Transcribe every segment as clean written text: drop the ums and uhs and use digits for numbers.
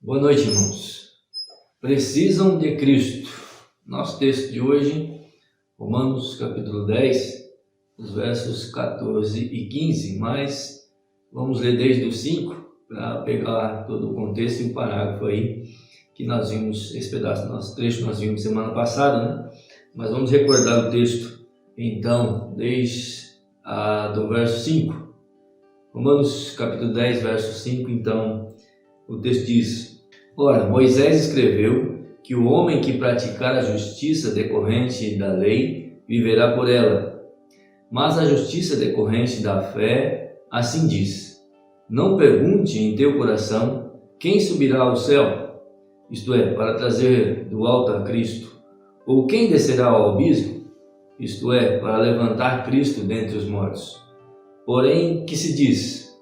Boa noite, irmãos. Precisam de Cristo. Nosso texto de hoje, Romanos capítulo 10, os versos 14 e 15, mas vamos ler desde o 5 para pegar todo o contexto e o parágrafo aí que nós vimos, esse pedaço do nosso trecho nós vimos semana passada, né? Mas vamos recordar o texto então, desde do verso 5. Romanos capítulo 10, verso 5, então, o texto diz: Ora, Moisés escreveu que o homem que praticar a justiça decorrente da lei viverá por ela. Mas a justiça decorrente da fé, assim diz: Não pergunte em teu coração quem subirá ao céu, isto é, para trazer do alto a Cristo, ou quem descerá ao abismo, isto é, para levantar Cristo dentre os mortos. Porém, que se diz: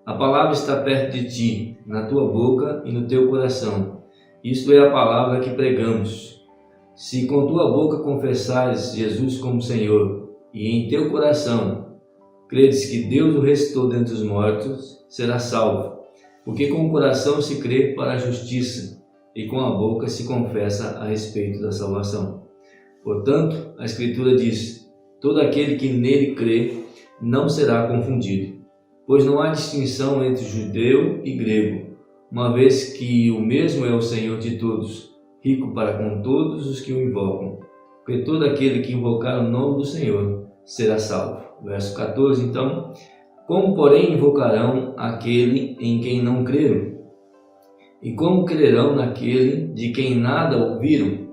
A palavra está perto de ti, na tua boca e no teu coração. Isto é a palavra que pregamos. Se com tua boca confessares Jesus como Senhor, e em teu coração credes que Deus o ressuscitou dentre os mortos, serás salvo. Porque com o coração se crê para a justiça, e com a boca se confessa a respeito da salvação. Portanto, a Escritura diz: Todo aquele que nele crê não será confundido, pois não há distinção entre judeu e grego, uma vez que o mesmo é o Senhor de todos, rico para com todos os que o invocam. Porque todo aquele que invocar o nome do Senhor será salvo. Verso 14, então: Como, porém, invocarão aquele em quem não creram? E como crerão naquele de quem nada ouviram?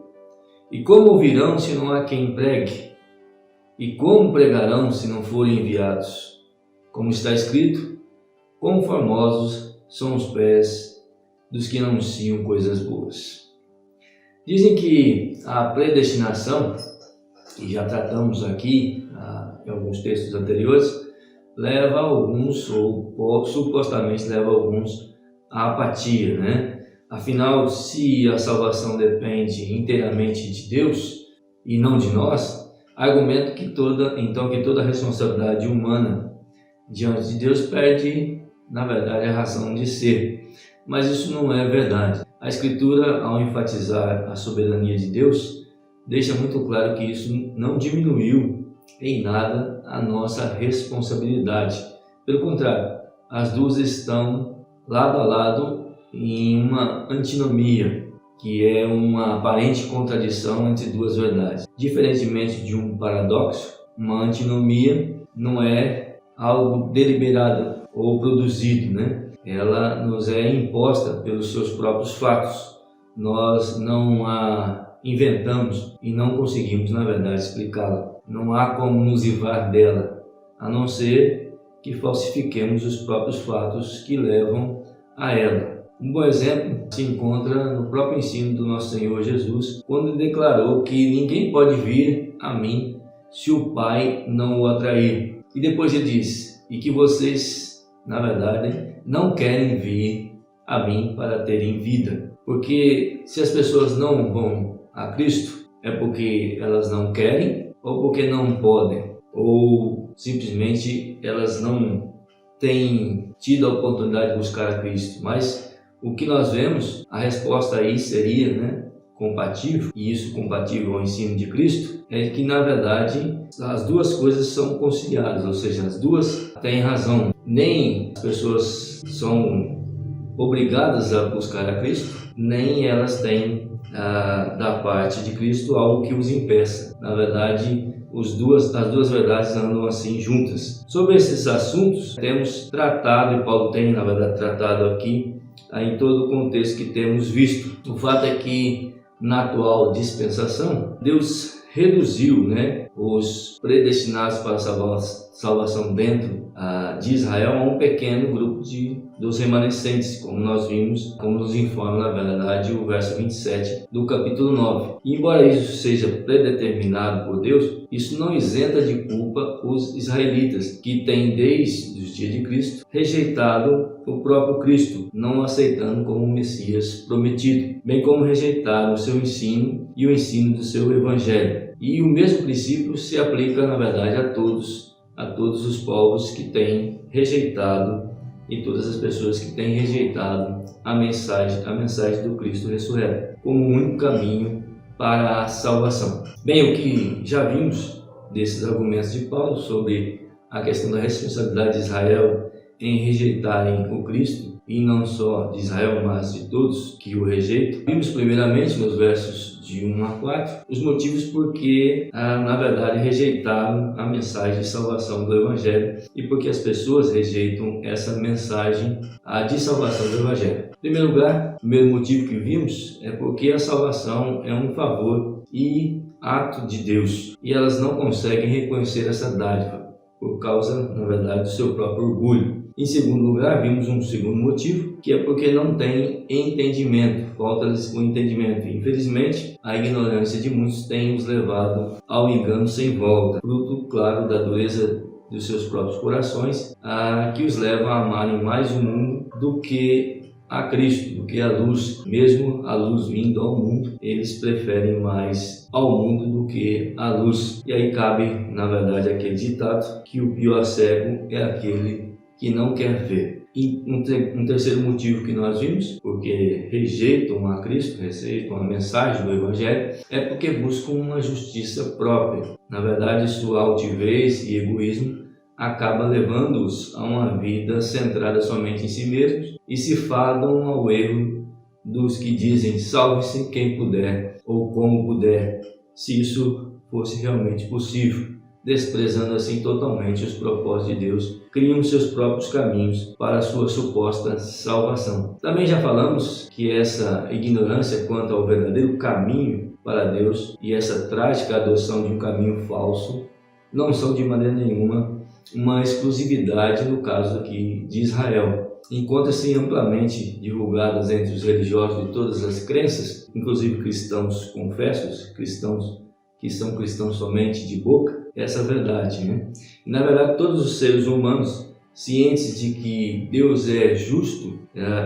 E como ouvirão se não há quem pregue? E como pregarão se não forem enviados? Como está escrito: Quão formosos são os pés dos que anunciam coisas boas. Dizem que a predestinação, que já tratamos aqui em alguns textos anteriores, leva alguns, ou supostamente leva alguns, à apatia, né? Afinal, se a salvação depende inteiramente de Deus e não de nós, argumento que toda a responsabilidade humana diante de Deus perde, na verdade, a razão de ser. Mas isso não é verdade. A Escritura, ao enfatizar a soberania de Deus, deixa muito claro que isso não diminuiu em nada a nossa responsabilidade. Pelo contrário, as duas estão lado a lado em uma antinomia, que é uma aparente contradição entre duas verdades. Diferentemente de um paradoxo, uma antinomia não é algo deliberado ou produzido, né? Ela nos é imposta pelos seus próprios fatos. Nós não a inventamos e não conseguimos, na verdade, explicá-la. Não há como nos livrar dela, a não ser que falsifiquemos os próprios fatos que levam a ela. Um bom exemplo se encontra no próprio ensino do nosso Senhor Jesus, quando declarou que ninguém pode vir a mim se o Pai não o atrair. E depois ele diz: e que vocês, na verdade, não querem vir a mim para terem vida. Porque se as pessoas não vão a Cristo, é porque elas não querem, ou porque não podem, ou simplesmente elas não têm tido a oportunidade de buscar a Cristo. Mas o que nós vemos, a resposta aí seria, compatível, e isso compatível ao ensino de Cristo, é que na verdade as duas coisas são conciliadas, ou seja, as duas têm razão. Nem as pessoas são obrigadas a buscar a Cristo, nem elas têm da parte de Cristo algo que os impeça. Na verdade, as duas verdades andam assim juntas. Sobre esses assuntos temos tratado, e Paulo tem na verdade tratado aqui, em todo o contexto que temos visto. O fato é que na atual dispensação, Deus reduziu os predestinados para a salvação dentro de Israel a um pequeno grupo dos remanescentes, como nós vimos, como nos informa, na verdade, o verso 27 do capítulo 9. E embora isso seja predeterminado por Deus, isso não isenta de culpa os israelitas, que têm desde os dias de Cristo rejeitado o próprio Cristo, não o aceitando como o Messias prometido, bem como rejeitaram o seu ensino e o ensino do seu evangelho. E o mesmo princípio se aplica, na verdade, a todos os povos que têm rejeitado e todas as pessoas que têm rejeitado a mensagem do Cristo ressurreto como o único caminho para a salvação. Bem, o que já vimos desses argumentos de Paulo sobre a questão da responsabilidade de Israel em rejeitarem o Cristo, e não só de Israel, mas de todos que o rejeitam. Vimos primeiramente nos versos de 1 a 4 os motivos porque, na verdade, rejeitaram a mensagem de salvação do Evangelho e porque as pessoas rejeitam essa mensagem de salvação do Evangelho. Em primeiro lugar, o primeiro motivo que vimos é porque a salvação é um favor e ato de Deus e elas não conseguem reconhecer essa dádiva por causa, na verdade, do seu próprio orgulho. Em segundo lugar, vimos um segundo motivo, que é porque não tem entendimento, falta-lhes o entendimento. Infelizmente, a ignorância de muitos tem os levado ao engano sem volta, fruto, claro, da dureza dos seus próprios corações, que os leva a amarem mais o mundo do que a Cristo, do que a luz. Mesmo a luz vindo ao mundo, eles preferem mais ao mundo do que a luz. E aí cabe, na verdade, aquele ditado que o pior cego é aquele que não quer ver. E um terceiro motivo que nós vimos, porque rejeitam a Cristo, rejeitam a mensagem do Evangelho, é porque buscam uma justiça própria. Na verdade, sua altivez e egoísmo acaba levando-os a uma vida centrada somente em si mesmos e se fadam ao erro dos que dizem salve-se quem puder ou como puder, se isso fosse realmente possível. Desprezando assim totalmente os propósitos de Deus, criam seus próprios caminhos para a sua suposta salvação. Também já falamos que essa ignorância quanto ao verdadeiro caminho para Deus e essa trágica adoção de um caminho falso não são de maneira nenhuma uma exclusividade no caso aqui de Israel. Encontra-se amplamente divulgadas entre os religiosos de todas as crenças, inclusive cristãos confessos, cristãos que são cristãos somente de boca, essa verdade, né? Na verdade, todos os seres humanos, cientes de que Deus é justo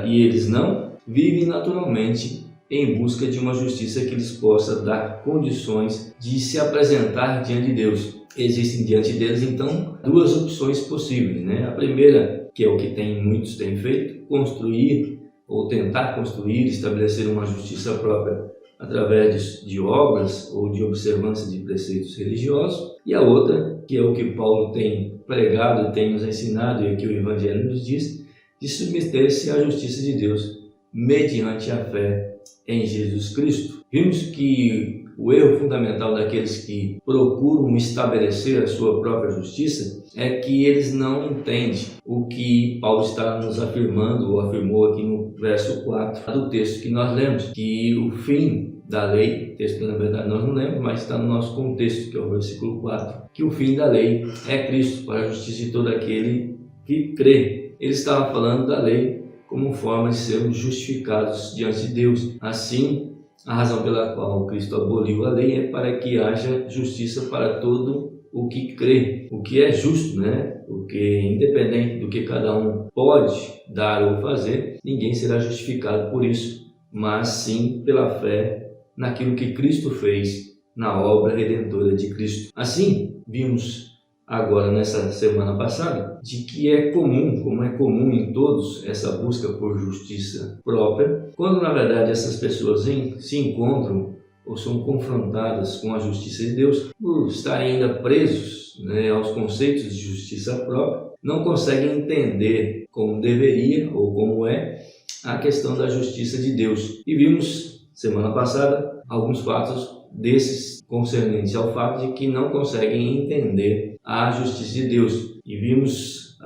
e eles não, vivem naturalmente em busca de uma justiça que lhes possa dar condições de se apresentar diante de Deus. Existem diante deles, então, duas opções possíveis, né? A primeira, que é o que muitos têm feito, construir ou tentar construir, estabelecer uma justiça própria através de obras ou de observância de preceitos religiosos, e a outra, que é o que Paulo tem pregado, tem nos ensinado e aqui o Evangelho nos diz, de submeter-se à justiça de Deus mediante a fé em Jesus Cristo. Vimos que o erro fundamental daqueles que procuram estabelecer a sua própria justiça é que eles não entendem o que Paulo está nos afirmando, ou afirmou aqui no verso 4 do texto que nós lemos, que o fim da lei, texto que na verdade nós não lemos, mas está no nosso contexto, que é o versículo 4, que o fim da lei é Cristo para a justiça de todo aquele que crê. Ele estava falando da lei como forma de sermos justificados diante de Deus. Assim, a razão pela qual Cristo aboliu a lei é para que haja justiça para todo o que crê, o que é justo, né? Porque independente do que cada um pode dar ou fazer, ninguém será justificado por isso, mas sim pela fé naquilo que Cristo fez na obra redentora de Cristo. Assim, vimos agora nessa semana passada de que é comum, como é comum em todos, essa busca por justiça própria, quando na verdade essas pessoas se encontram ou são confrontadas com a justiça de Deus, por estarem ainda presos, né, aos conceitos de justiça própria, não conseguem entender como deveria ou como é a questão da justiça de Deus. E vimos semana passada alguns fatos desses concernentes ao fato de que não conseguem entender a justiça de Deus. E vimos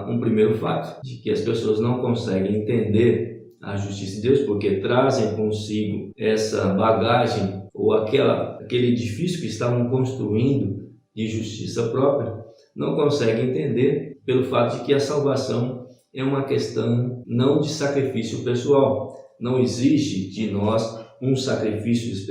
um primeiro fato, de que as pessoas não conseguem entender a justiça de Deus porque trazem consigo essa bagagem ou aquele edifício que estavam construindo de justiça própria, não conseguem entender pelo fato de que a salvação é uma questão não de sacrifício pessoal, não exige de nós um sacrifício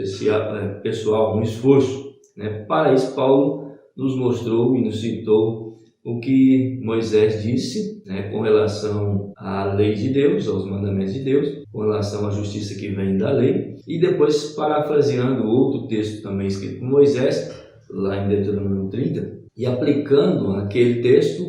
pessoal, um esforço, né? Para isso, Paulo nos mostrou e nos citou o que Moisés disse, né, com relação à lei de Deus, aos mandamentos de Deus, com relação à justiça que vem da lei, e depois parafraseando outro texto também escrito por Moisés, lá em Deuteronômio 30, e aplicando aquele texto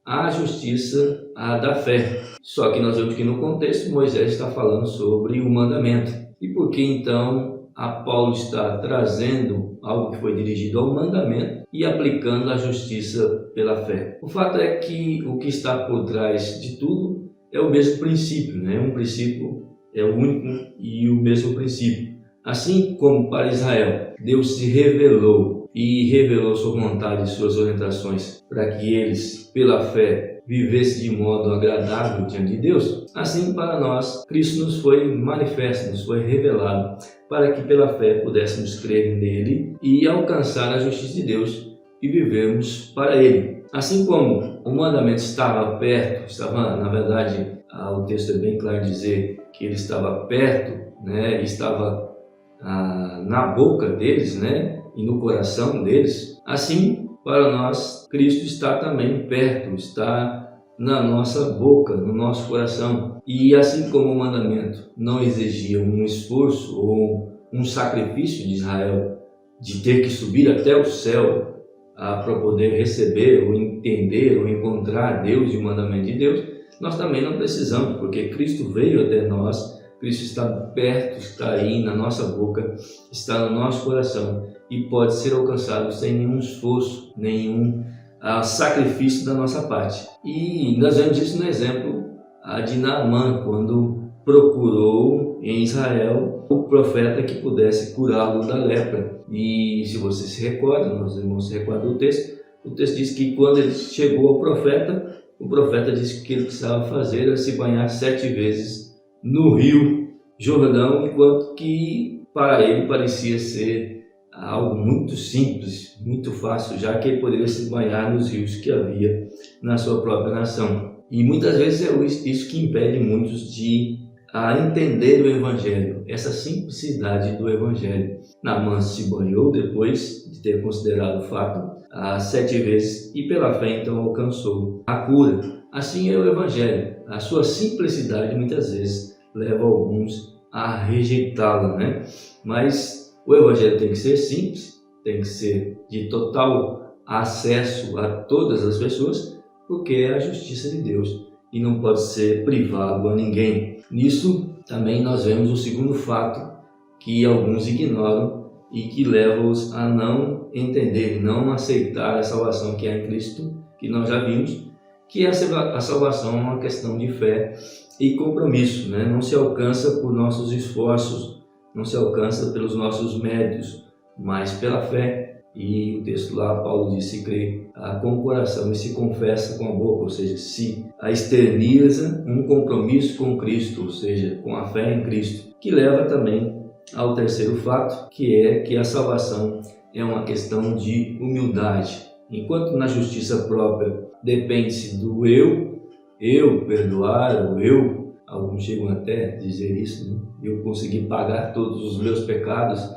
à justiça a da fé. Só que nós vemos que no contexto Moisés está falando sobre o mandamento. E por que então Paulo está trazendo algo que foi dirigido ao mandamento e aplicando a justiça pela fé? O fato é que o que está por trás de tudo é o mesmo princípio, né? Um princípio é o único e o mesmo princípio. Assim como para Israel, Deus se revelou e revelou sua vontade e suas orientações para que eles, pela fé, vivessem de modo agradável diante de Deus, assim para nós, Cristo nos foi manifesto, nos foi revelado, para que pela fé pudéssemos crer nele e alcançar a justiça de Deus e vivermos para ele. Assim como o mandamento estava perto, na verdade, o texto é bem claro em dizer que ele estava perto, né, estava na boca deles, né, e no coração deles. Assim, para nós, Cristo está também perto, está na nossa boca, no nosso coração. E assim como o mandamento não exigia um esforço ou um sacrifício de Israel de ter que subir até o céu para poder receber ou entender ou encontrar Deus e o mandamento de Deus, nós também não precisamos, porque Cristo veio até nós, Cristo está perto, está aí na nossa boca, está no nosso coração e pode ser alcançado sem nenhum esforço, nenhum sacrifício da nossa parte. E nós vemos isso no exemplo de Naamã, quando procurou em Israel o profeta que pudesse curá-lo da lepra. E se você se recorda, nós irmãos se recordam do texto, o texto diz que quando ele chegou ao profeta, o profeta disse que o que ele precisava fazer era se banhar 7 vezes no rio Jordão, enquanto que para ele parecia ser algo muito simples, muito fácil, já que ele poderia se banhar nos rios que havia na sua própria nação. E muitas vezes é isso que impede muitos de entender o Evangelho, essa simplicidade do Evangelho. Naamã se banhou depois de ter considerado o fato 7 vezes e pela fé então alcançou a cura. Assim é o Evangelho, a sua simplicidade muitas vezes leva alguns a rejeitá-la, né? Mas o Evangelho tem que ser simples, tem que ser de total acesso a todas as pessoas, porque é a justiça de Deus e não pode ser privado a ninguém. Nisso também nós vemos o segundo fato que alguns ignoram e que leva-os a não entender, não aceitar a salvação que há em Cristo, que nós já vimos, que a salvação é uma questão de fé e compromisso, né? Não se alcança por nossos esforços, não se alcança pelos nossos méritos, mas pela fé. E o texto lá, Paulo diz, se crê com o coração e se confessa com a boca, ou seja, se externiza um compromisso com Cristo, ou seja, com a fé em Cristo, que leva também ao terceiro fato, que é que a salvação é uma questão de humildade. Enquanto na justiça própria depende-se do eu perdoar, ou alguns chegam até a dizer isso, né? Eu consegui pagar todos os meus pecados,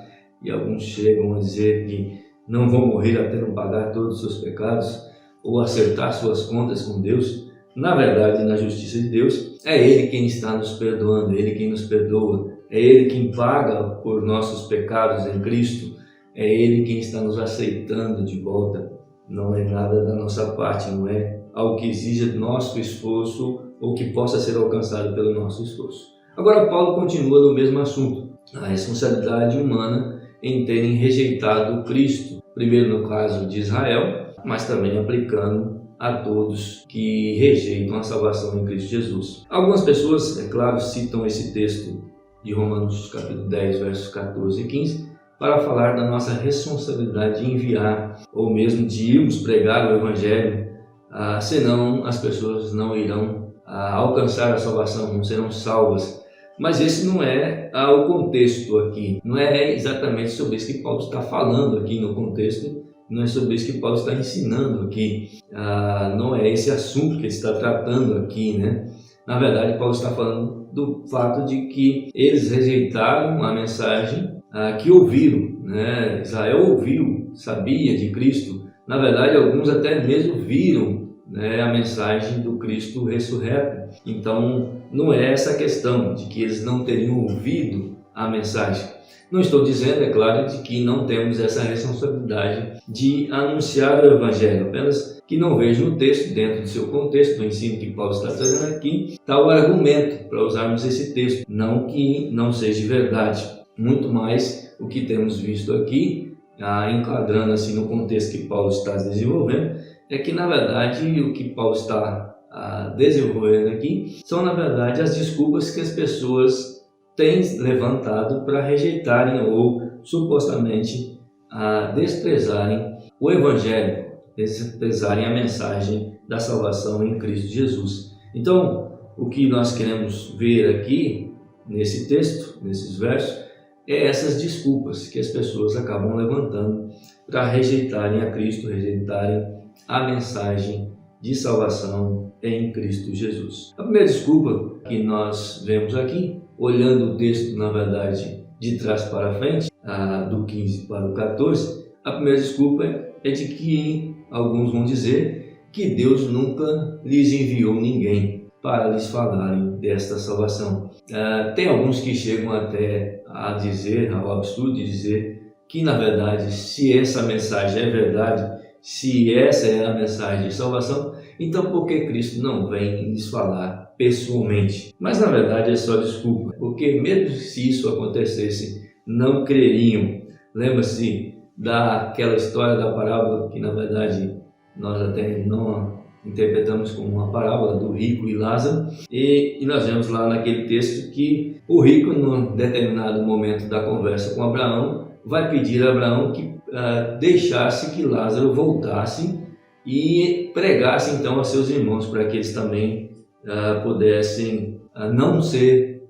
e alguns chegam a dizer que não vão morrer até não pagar todos os seus pecados, ou acertar suas contas com Deus. Na verdade, na justiça de Deus, é Ele quem está nos perdoando, é Ele quem nos perdoa, é Ele quem paga por nossos pecados em Cristo, é Ele quem está nos aceitando de volta. Não é nada da nossa parte, não é algo que exija nosso esforço ou que possa ser alcançado pelo nosso esforço. Agora Paulo continua no mesmo assunto, a responsabilidade humana em terem rejeitado Cristo, primeiro no caso de Israel, mas também aplicando a todos que rejeitam a salvação em Cristo Jesus. Algumas pessoas, é claro, citam esse texto de Romanos capítulo 10, versos 14 e 15, para falar da nossa responsabilidade de enviar, ou mesmo de irmos pregar o Evangelho, senão as pessoas não irão alcançar a salvação, não serão salvas. Mas esse não é o contexto aqui, não é exatamente sobre isso que Paulo está falando aqui no contexto, não é sobre isso que Paulo está ensinando aqui, não é esse assunto que ele está tratando aqui, né? Na verdade, Paulo está falando do fato de que eles rejeitaram a mensagem que ouviram, né? Israel ouviu, sabia de Cristo, na verdade alguns até mesmo viram, né, a mensagem do Cristo ressurreto. Então não é essa questão de que eles não teriam ouvido a mensagem. Não estou dizendo, é claro, de que não temos essa responsabilidade de anunciar o Evangelho, apenas que não vejo no texto, dentro do seu contexto, do ensino que Paulo está trazendo aqui, tal argumento para usarmos esse texto. Não que não seja verdade, muito mais o que temos visto aqui, enquadrando assim no contexto que Paulo está desenvolvendo, é que na verdade o que Paulo está desenvolvendo aqui são na verdade as desculpas que as pessoas têm levantado para rejeitarem ou supostamente desprezarem o Evangelho, desprezarem a mensagem da salvação em Cristo Jesus. Então, o que nós queremos ver aqui nesse texto, nesses versos, é essas desculpas que as pessoas acabam levantando para rejeitarem a Cristo, rejeitarem a mensagem de salvação em Cristo Jesus. A primeira desculpa que nós vemos aqui, olhando o texto, na verdade, de trás para frente, do 15 para o 14, a primeira desculpa é de que alguns vão dizer que Deus nunca lhes enviou ninguém para lhes falarem desta salvação. Tem alguns que chegam até a dizer, ao absurdo de dizer que, na verdade, se essa mensagem é verdade, se essa é a mensagem de salvação, então por que Cristo não vem lhes falar pessoalmente? Mas na verdade é só desculpa, porque mesmo se isso acontecesse, não creriam. Lembra-se daquela história da parábola que na verdade nós até não interpretamos como uma parábola do rico e Lázaro, e nós vemos lá naquele texto que o rico, num determinado momento da conversa com Abraão, vai pedir a Abraão que deixasse que Lázaro voltasse e pregasse então a seus irmãos para que eles também pudessem não ser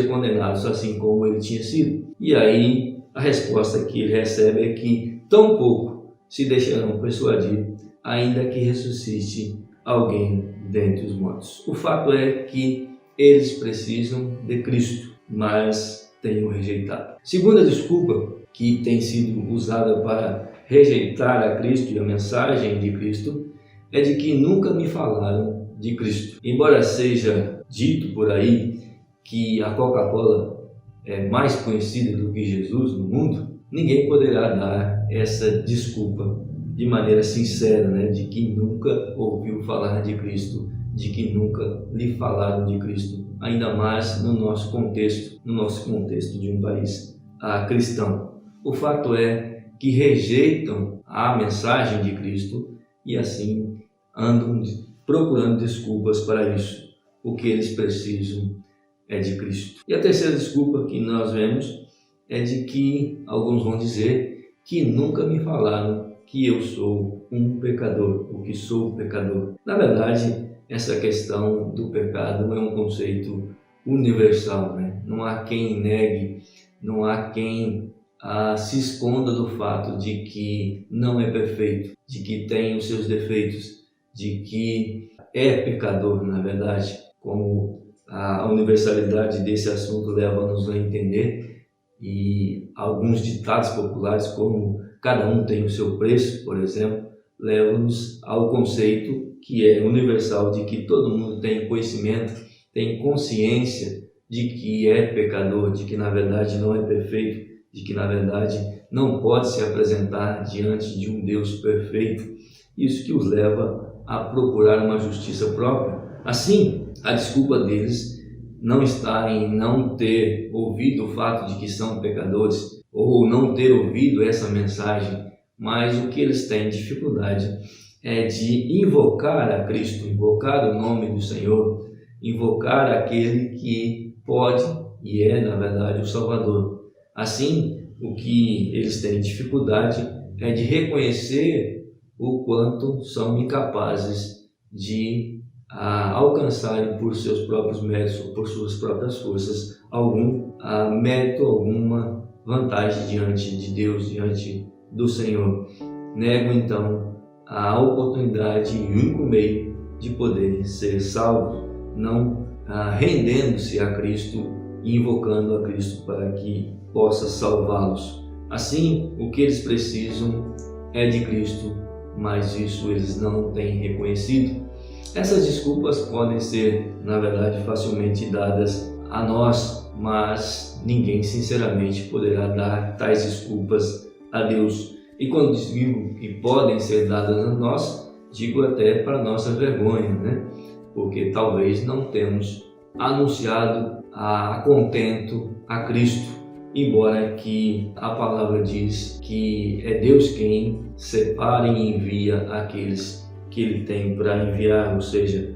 condenados assim como ele tinha sido. E aí a resposta que ele recebe é que tão pouco se deixarão persuadir, ainda que ressuscite alguém dentre os mortos. O fato é que eles precisam de Cristo, mas têm o rejeitado. Segunda desculpa que tem sido usada para rejeitar a Cristo e a mensagem de Cristo é de que nunca me falaram de Cristo. Embora seja dito por aí que a Coca-Cola é mais conhecida do que Jesus no mundo, ninguém poderá dar essa desculpa de maneira sincera, de que nunca ouviu falar de Cristo, de que nunca lhe falaram de Cristo, ainda mais no nosso contexto de um país cristão. O fato é que rejeitam a mensagem de Cristo e assim andam procurando desculpas para isso. O que eles precisam é de Cristo. E a terceira desculpa que nós vemos é de que alguns vão dizer que nunca me falaram que eu sou um pecador, ou que sou pecador. Na verdade, essa questão do pecado é um conceito universal, Não há quem negue, não há quem se esconda do fato de que não é perfeito, de que tem os seus defeitos, de que é pecador, na verdade, como a universalidade desse assunto leva-nos a entender, e alguns ditados populares, como cada um tem o seu preço, por exemplo, levam-nos ao conceito que é universal, de que todo mundo tem conhecimento, tem consciência de que é pecador, de que na verdade não é perfeito, de que na verdade não pode se apresentar diante de um Deus perfeito. Isso que os leva a procurar uma justiça própria. Assim, a desculpa deles não está em não ter ouvido o fato de que são pecadores ou não ter ouvido essa mensagem, mas o que eles têm dificuldade é de invocar a Cristo, invocar o nome do Senhor, invocar aquele que pode e é, na verdade, o Salvador. Assim, o que eles têm dificuldade é de reconhecer o quanto são incapazes de alcançarem por seus próprios méritos ou por suas próprias forças algum mérito, alguma vantagem diante de Deus, diante do Senhor. Negam então a oportunidade e o único meio de poderem ser salvos, não rendendo-se a Cristo e invocando a Cristo para que possa salvá-los. Assim, o que eles precisam é de Cristo, mas isso eles não têm reconhecido. Essas desculpas podem ser, na verdade, facilmente dadas a nós, mas ninguém sinceramente poderá dar tais desculpas a Deus. E quando digo que podem ser dadas a nós, digo até para nossa vergonha, né? Porque talvez não temos anunciado a contento a Cristo, embora que a palavra diz que é Deus quem separa e envia aqueles que Ele tem para enviar, ou seja,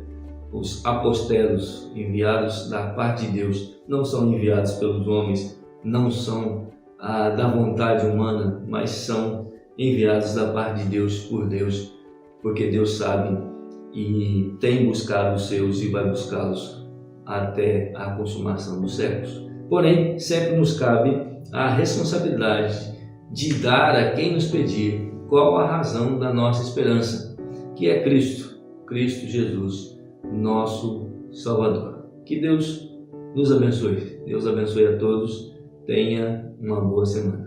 os apostelos enviados da parte de Deus não são enviados pelos homens, não são da vontade humana, mas são enviados da parte de Deus por Deus, porque Deus sabe e tem buscado os seus e vai buscá-los até a consumação dos séculos. Porém, sempre nos cabe a responsabilidade de dar a quem nos pedir qual a razão da nossa esperança, que é Cristo Jesus, nosso Salvador. Que Deus nos abençoe. Deus abençoe a todos. Tenha uma boa semana.